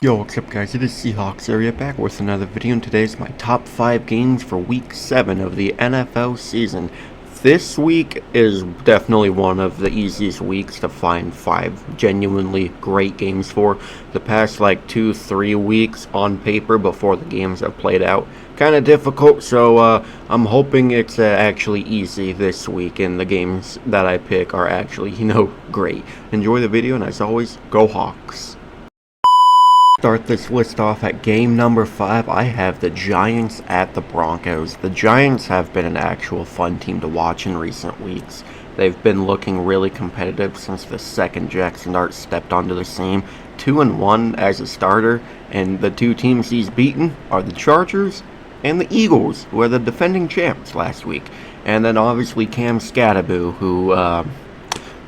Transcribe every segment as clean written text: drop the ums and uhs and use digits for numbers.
Yo, what's up guys, it is Seahawks Area back with another video, and today is my top 5 games for week 7 of the NFL season. This week is definitely one of the easiest weeks to find 5 genuinely great games for. The past like 2-3 weeks on paper before the games have played out, kind of difficult, so I'm hoping it's actually easy this week and the games that I pick are actually, great. Enjoy the video, and as always, go Hawks. Start this list off at game number 5. I have the Giants at the Broncos. The Giants have been an actual fun team to watch in recent weeks. They've been looking really competitive since the second Jackson Dart stepped onto the scene. 2-1 as a starter, and the two teams he's beaten are the Chargers and the Eagles, who are the defending champs last week. And then obviously Cam Skattebo, who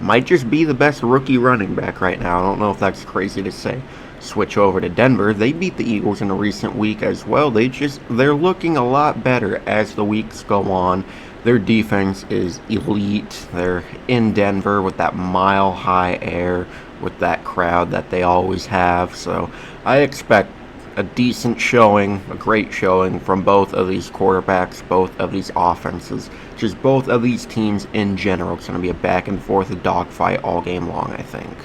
might just be the best rookie running back right now. I don't know if that's crazy to say. Switch over to Denver. They beat the Eagles in a recent week as well. They're looking a lot better as the weeks go on. Their defense is elite. They're in Denver with that mile-high air, with that crowd that they always have. So I expect a decent showing, a great showing from both of these quarterbacks, both of these offenses, just both of these teams in general. It's going to be a back and forth dogfight all game long, I think.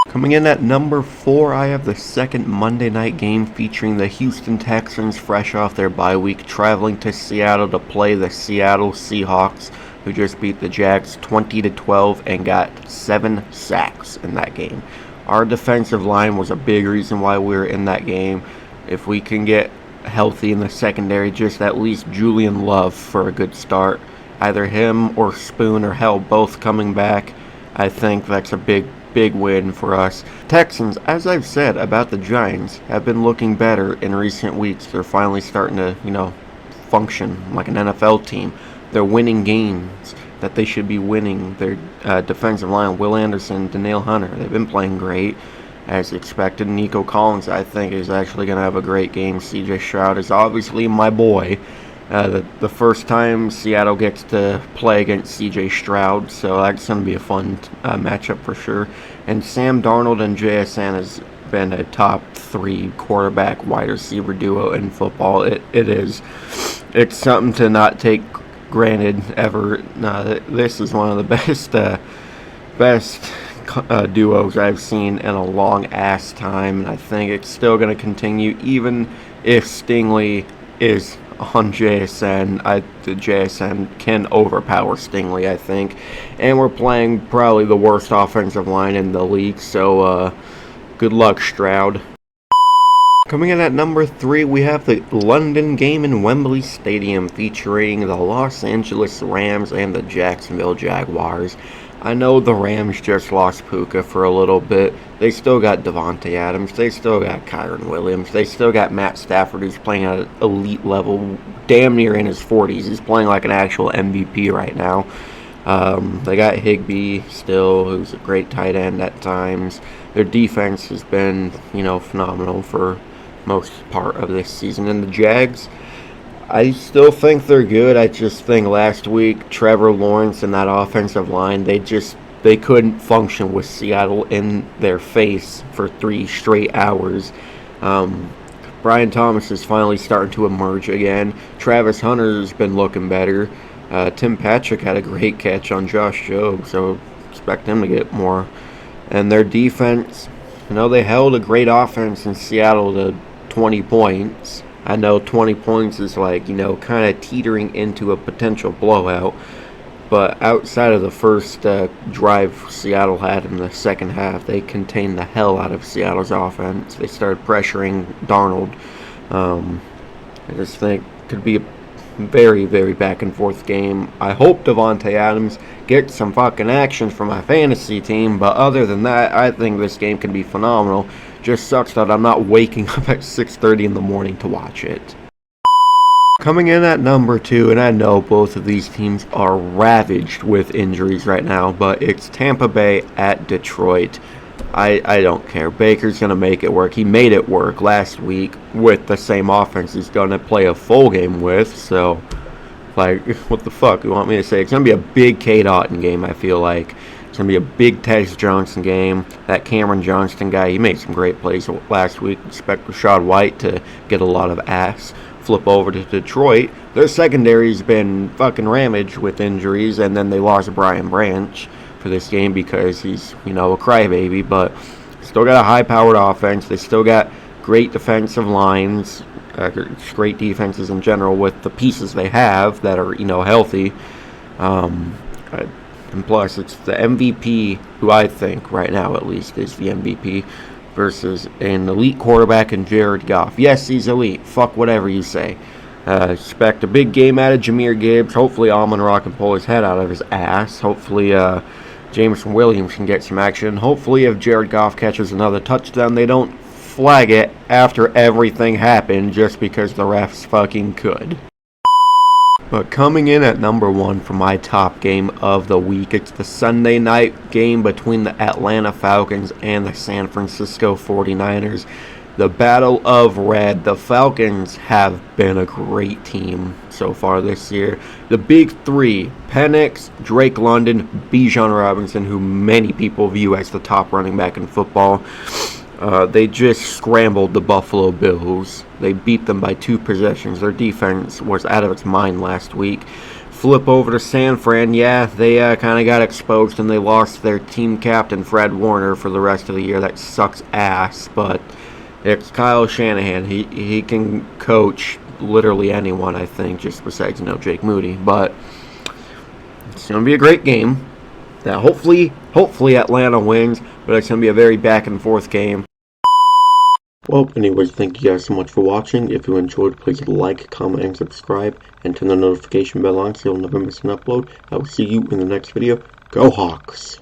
Coming in at number 4, I have the second Monday night game featuring the Houston Texans, fresh off their bye week, traveling to Seattle to play the Seattle Seahawks, who just beat the Jags 20-12 and got 7 sacks in that game. Our defensive line was a big reason why we were in that game. If we can get healthy in the secondary, just at least Julian Love for a good start, either him or Spoon or hell both coming back, I think that's a big win for us. Texans, as I've said about the Giants, have been looking better in recent weeks. They're finally starting to, function like an NFL team. They're winning games that they should be winning. Their defensive line, Will Anderson, Danielle Hunter, they've been playing great as expected. Nico Collins, I think, is actually going to have a great game. CJ Stroud is obviously my boy. The first time Seattle gets to play against C.J. Stroud, so that's going to be a fun matchup for sure. And Sam Darnold and JSN has been a top 3 quarterback wide receiver duo in football. It's something to not take granted ever. This is one of the best duos I've seen in a long ass time, and I think it's still going to continue even if Stingley is on JSN. The JSN can overpower Stingley, I think. And we're playing probably the worst offensive line in the league, so good luck, Stroud. Coming in at number 3, we have the London game in Wembley Stadium featuring the Los Angeles Rams and the Jacksonville Jaguars. I know the Rams just lost Puka for a little bit. They still got Devontae Adams. They still got Kyren Williams. They still got Matt Stafford, who's playing at an elite level, damn near in his 40s. He's playing like an actual MVP right now. They got Higbee still, who's a great tight end at times. Their defense has been, phenomenal for most part of this season. And the Jags, I still think they're good. I just think last week Trevor Lawrence and that offensive line, they couldn't function with Seattle in their face for 3 straight hours. Brian Thomas is finally starting to emerge again. Travis Hunter's been looking better. Tim Patrick had a great catch on Josh Jobe, so expect him to get more. And their defense, they held a great offense in Seattle to 20 points. I know 20 points is kind of teetering into a potential blowout. But outside of the first drive Seattle had in the second half, they contained the hell out of Seattle's offense. They started pressuring Darnold. I just think it could be a very, very back and forth game. I hope Devontae Adams gets some fucking action for my fantasy team. But other than that, I think this game can be phenomenal. Just sucks that I'm not waking up at 6:30 in the morning to watch it. Coming in at number 2, and I know both of these teams are ravaged with injuries right now, but it's Tampa Bay at Detroit. I don't care. Baker's going to make it work. He made it work last week with the same offense he's going to play a full game with, so, what the fuck you want me to say? It's going to be a big K. Dotton game, I feel like. It's going to be a big Tez Johnson game. That Cameron Johnston guy, he made some great plays last week. Expect Rachaad White to get a lot of ass. Flip over to Detroit. Their secondary's been fucking ramaged with injuries, and then they lost Brian Branch for this game because he's, a crybaby, but still got a high-powered offense. They still got great defensive lines, great defenses in general with the pieces they have that are, healthy. And plus, it's the MVP, who I think, right now at least, is the MVP, versus an elite quarterback in Jared Goff. Yes, he's elite. Fuck whatever you say. Expect a big game out of Jahmyr Gibbs. Hopefully, Amon-Ra can pull his head out of his ass. Hopefully, Jameson Williams can get some action. Hopefully, if Jared Goff catches another touchdown, they don't flag it after everything happened just because the refs fucking could. But coming in at number 1 for my top game of the week, it's the Sunday night game between the Atlanta Falcons and the San Francisco 49ers. The Battle of Red. The Falcons have been a great team so far this year. The big three, Penix, Drake London, Bijan Robinson, who many people view as the top running back in football. They just scrambled the Buffalo Bills. They beat them by 2 possessions. Their defense was out of its mind last week. Flip over to San Fran. Yeah, they kind of got exposed and they lost their team captain, Fred Warner, for the rest of the year. That sucks ass, but it's Kyle Shanahan. He can coach literally anyone, I think, just besides, Jake Moody. But it's going to be a great game. That hopefully Atlanta wins, but it's going to be a very back-and-forth game. Well, anyways, thank you guys so much for watching. If you enjoyed, please like, comment, and subscribe, and turn the notification bell on so you'll never miss an upload. I will see you in the next video. Go Hawks!